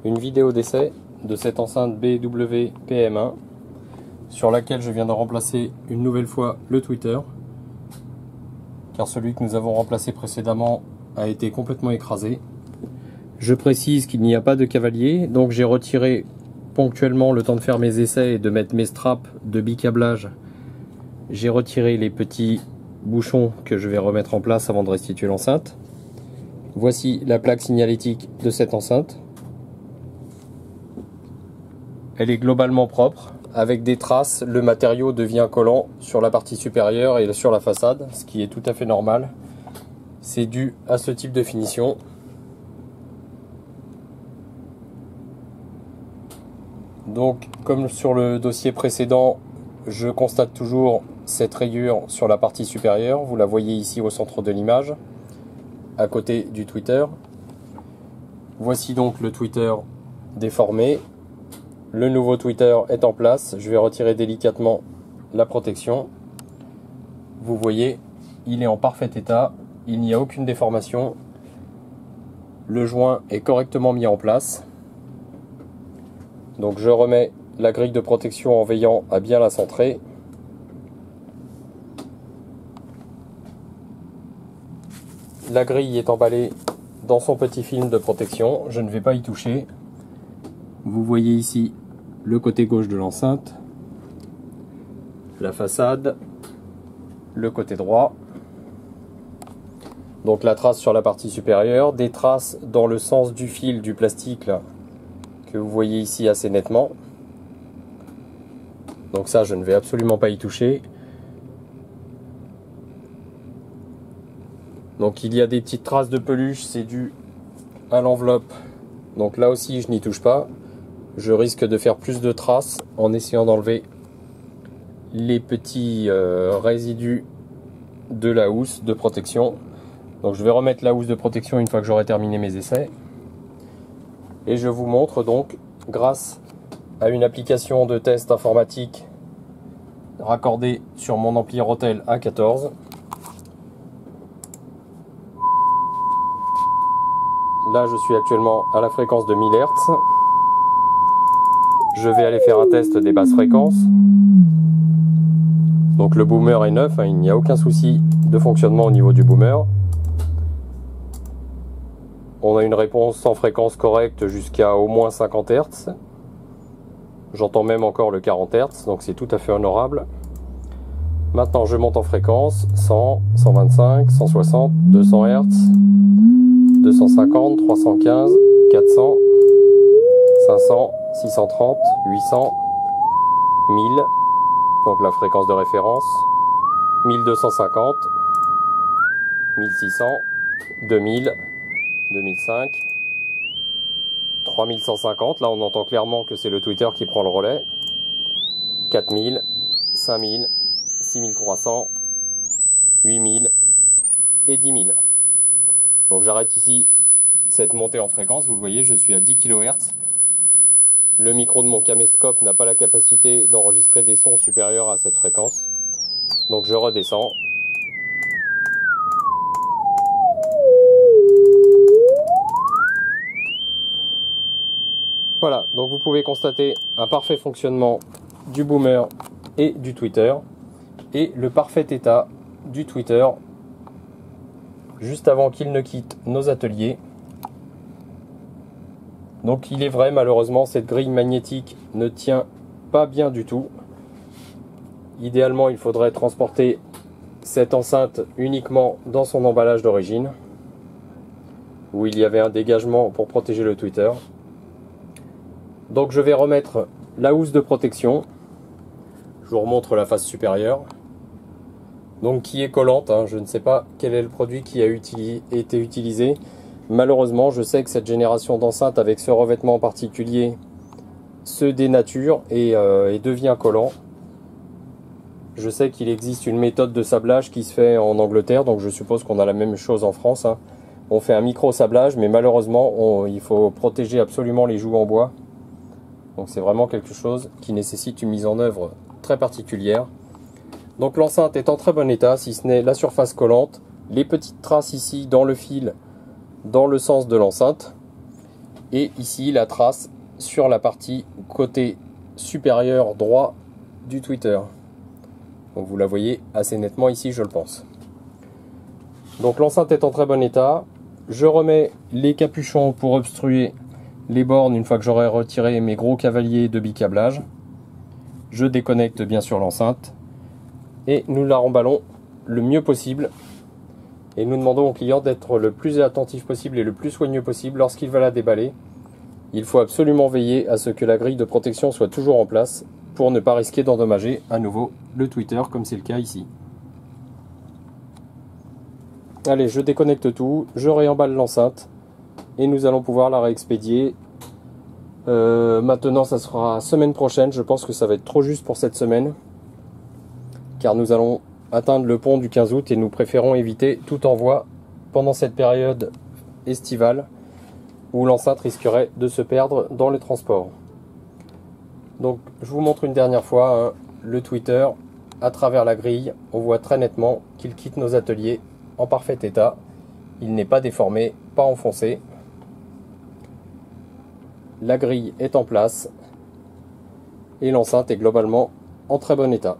une vidéo d'essai de cette enceinte BW PM1 sur laquelle je viens de remplacer une nouvelle fois le tweeter, car celui que nous avons remplacé précédemment a été complètement écrasé. Je précise qu'il n'y a pas de cavalier, donc j'ai retiré ponctuellement le temps de faire mes essais et de mettre mes straps de bicablage. J'ai retiré les petits bouchons que je vais remettre en place avant de restituer l'enceinte. Voici la plaque signalétique de cette enceinte. Elle est globalement propre. Avec des traces, le matériau devient collant sur la partie supérieure et sur la façade, ce qui est tout à fait normal. C'est dû à ce type de finition. Donc, comme sur le dossier précédent, je constate toujours cette rayure sur la partie supérieure. Vous la voyez ici au centre de l'image, à côté du tweeter. Voici donc le tweeter déformé. Le nouveau tweeter est en place. Je vais retirer délicatement la protection. Vous voyez, il est en parfait état. Il n'y a aucune déformation. Le joint est correctement mis en place. Donc je remets la grille de protection en veillant à bien la centrer. La grille est emballée dans son petit film de protection. Je ne vais pas y toucher. Vous voyez ici le côté gauche de l'enceinte, la façade, le côté droit. Donc la trace sur la partie supérieure, des traces dans le sens du fil du plastique là, que vous voyez ici assez nettement. Donc ça, je ne vais absolument pas y toucher. Donc il y a des petites traces de peluche, c'est dû à l'enveloppe. Donc là aussi, je n'y touche pas. Je risque de faire plus de traces en essayant d'enlever les petits résidus de la housse de protection. Donc je vais remettre la housse de protection une fois que j'aurai terminé mes essais. Et je vous montre donc, grâce à une application de test informatique raccordée sur mon ampli Rotel A14. Là, je suis actuellement à la fréquence de 1000 Hz. Je vais aller faire un test des basses fréquences. Donc le boomer est neuf, hein, il n'y a aucun souci de fonctionnement au niveau du boomer. On a une réponse sans fréquence correcte jusqu'à au moins 50 Hz. J'entends même encore le 40 Hz, donc c'est tout à fait honorable. Maintenant je monte en fréquence, 100, 125, 160, 200 Hz, 250, 315, 400, 500, 630, 800, 1000, donc la fréquence de référence, 1250, 1600, 2000, 2005, 3150, là on entend clairement que c'est le tweeter qui prend le relais, 4000, 5000, 6300, 8000 et 10 000. Donc j'arrête ici cette montée en fréquence, vous le voyez, je suis à 10 kHz. Le micro de mon caméscope n'a pas la capacité d'enregistrer des sons supérieurs à cette fréquence. Donc je redescends. Voilà, donc vous pouvez constater un parfait fonctionnement du boomer et du tweeter. Et le parfait état du tweeter juste avant qu'il ne quitte nos ateliers. Donc il est vrai, malheureusement, cette grille magnétique ne tient pas bien du tout. Idéalement, il faudrait transporter cette enceinte uniquement dans son emballage d'origine, où il y avait un dégagement pour protéger le tweeter. Donc je vais remettre la housse de protection. Je vous remontre la face supérieure. Donc qui est collante, hein. Je ne sais pas quel est le produit qui a été utilisé. Malheureusement, je sais que cette génération d'enceinte avec ce revêtement en particulier se dénature et devient collant. Je sais qu'il existe une méthode de sablage qui se fait en Angleterre, donc je suppose qu'on a la même chose en France, hein. On fait un micro-sablage, mais malheureusement, il faut protéger absolument les joues en bois. Donc c'est vraiment quelque chose qui nécessite une mise en œuvre très particulière. Donc l'enceinte est en très bon état, si ce n'est la surface collante, les petites traces ici dans le fil, dans le sens de l'enceinte. Et ici la trace sur la partie côté supérieur droit du tweeter. Donc vous la voyez assez nettement ici, je le pense. Donc l'enceinte est en très bon état. Je remets les capuchons pour obstruer les bornes une fois que j'aurai retiré mes gros cavaliers de bicablage. Je déconnecte bien sûr l'enceinte et nous la remballons le mieux possible. Et nous demandons au client d'être le plus attentif possible et le plus soigneux possible lorsqu'il va la déballer. Il faut absolument veiller à ce que la grille de protection soit toujours en place pour ne pas risquer d'endommager à nouveau le tweeter comme c'est le cas ici. Allez, je déconnecte tout, je réemballe l'enceinte et nous allons pouvoir la réexpédier. Maintenant ça sera semaine prochaine, je pense que ça va être trop juste pour cette semaine car nous allons atteindre le pont du 15 août et nous préférons éviter tout envoi pendant cette période estivale où l'enceinte risquerait de se perdre dans le transport. Donc je vous montre une dernière fois hein, le tweeter à travers la grille. On voit très nettement qu'il quitte nos ateliers en parfait état. Il n'est pas déformé, pas enfoncé. La grille est en place et l'enceinte est globalement en très bon état.